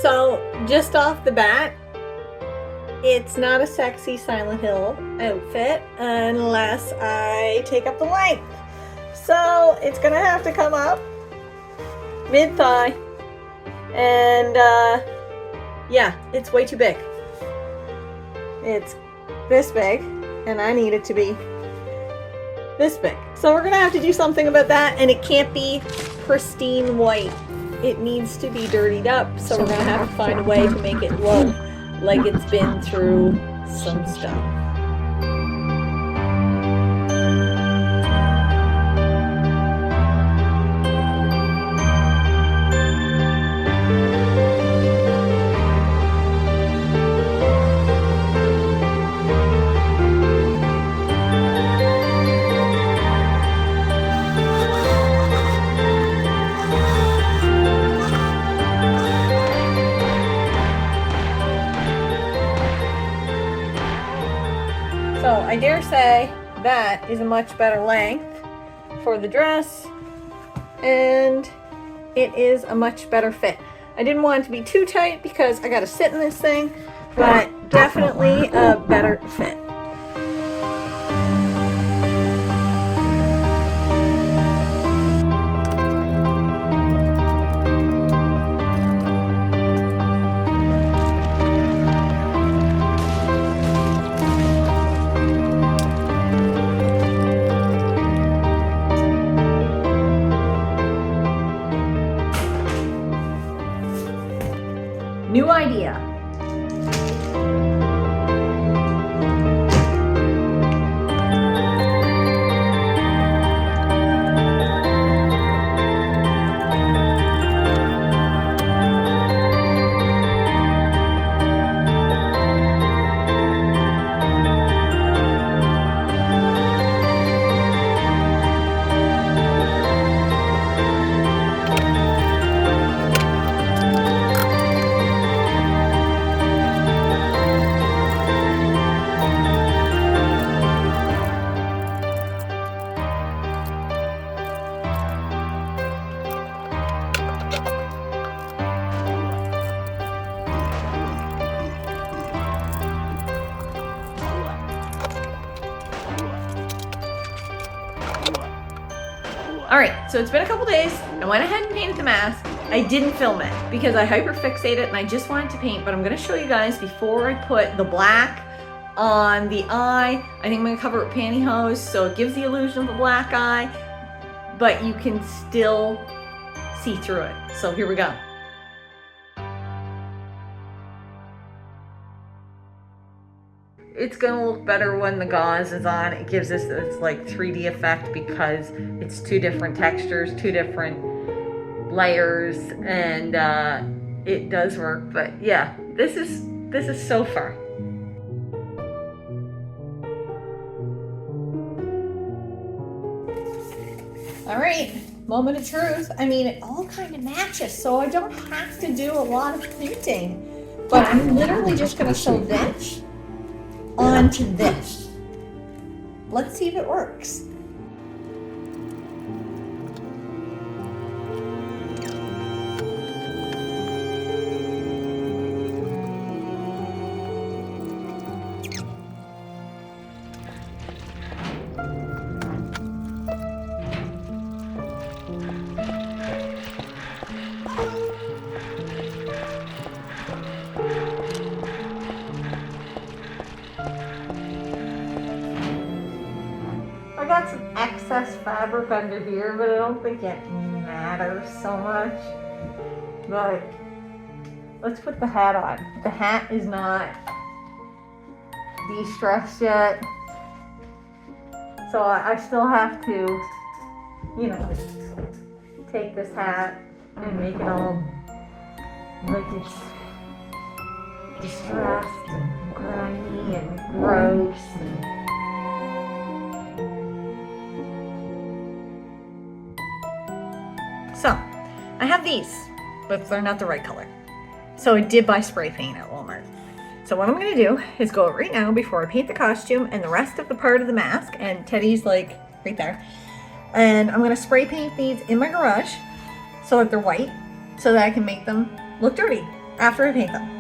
So, just off the bat, it's not a sexy Silent Hill outfit unless I take up the length. So, it's gonna have to come up mid-thigh. And, yeah, it's way too big. It's this big, and I need it to be this big. So we're gonna have to do something about that, and it can't be pristine white. It needs to be dirtied up, so we're gonna have to find a way to make it look like it's been through some stuff. So I dare say that is a much better length for the dress, and it is a much better fit. I didn't want it to be too tight because I gotta sit in this thing, but definitely a better fit. New idea. Alright, so it's been a couple days. I went ahead and painted the mask. I didn't film it because I hyperfixated and I just wanted to paint, but I'm going to show you guys before I put the black on the eye. I think I'm going to cover it with pantyhose so it gives the illusion of a black eye, but you can still see through it. So here we go. It's gonna look better when the gauze is on. It gives us this like 3D effect because it's two different textures, two different layers, and it does work. But yeah, this is so far. All right, moment of truth. I mean, it all kind of matches, so I don't have to do a lot of painting, but I'm literally just gonna sew this onto this. Let's see if it works. I got some excess fabric under here, but I don't think it matters so much. But let's put the hat on. The hat is not de-stressed yet, so I still have to, you know, take this hat and make it all like it's distressed and grimy and gross. So, I have these, but they're not the right color. So I did buy spray paint at Walmart. So what I'm gonna do is go right now before I paint the costume and the rest of the part of the mask, and Teddy's like right there. And I'm gonna spray paint these in my garage so that they're white, so that I can make them look dirty. after I paint them.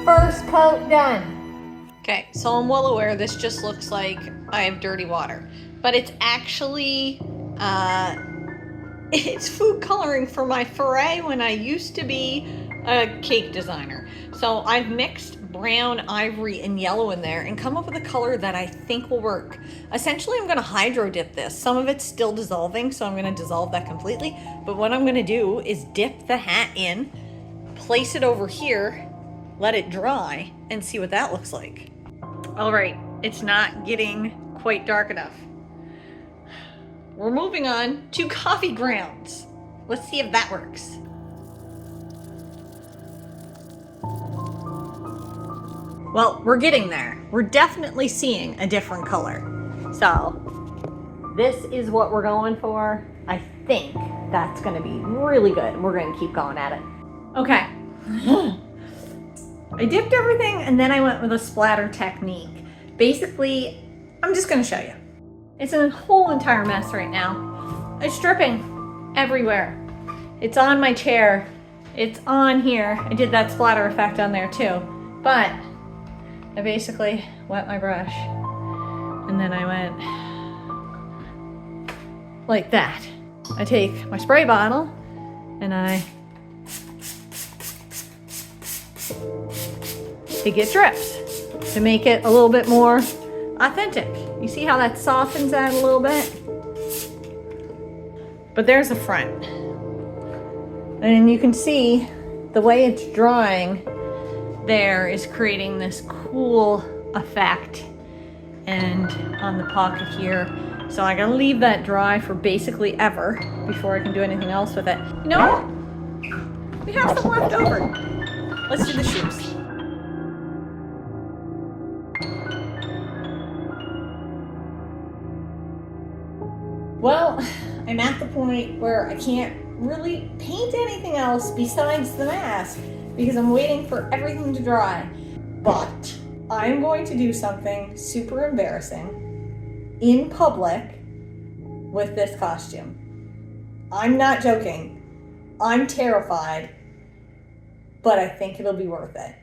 First coat done. Okay, so I'm well aware this just looks like I have dirty water, but it's actually, it's food coloring for my foray when I used to be a cake designer. So I've mixed brown, ivory, and yellow in there and come up with a color that I think will work. Essentially, I'm gonna hydro dip this. Some of it's still dissolving, so I'm gonna dissolve that completely. But what I'm gonna do is dip the hat in, place it over here, let it dry, and see what that looks like. All right, it's not getting quite dark enough. We're moving on to coffee grounds. Let's see if that works. Well, we're getting there. We're definitely seeing a different color. So this is what we're going for. I think that's gonna be really good. We're gonna keep going at it. Okay. I dipped everything and then I went with a splatter technique. Basically, I'm just gonna show you. It's a whole entire mess right now. It's dripping everywhere. It's on my chair. It's on here. I did that splatter effect on there too. But I basically wet my brush and then I went like that. I take my spray bottle and I get drips to make it a little bit more authentic. You see how that softens that a little bit? But there's the front. And you can see the way it's drying there is creating this cool effect. And on the pocket here. So I gotta leave that dry for basically ever before I can do anything else with it. You know what? We have some left over. Let's do the shoes. Well, I'm at the point where I can't really paint anything else besides the mask because I'm waiting for everything to dry. But I'm going to do something super embarrassing in public with this costume. I'm not joking. I'm terrified, but I think it'll be worth it.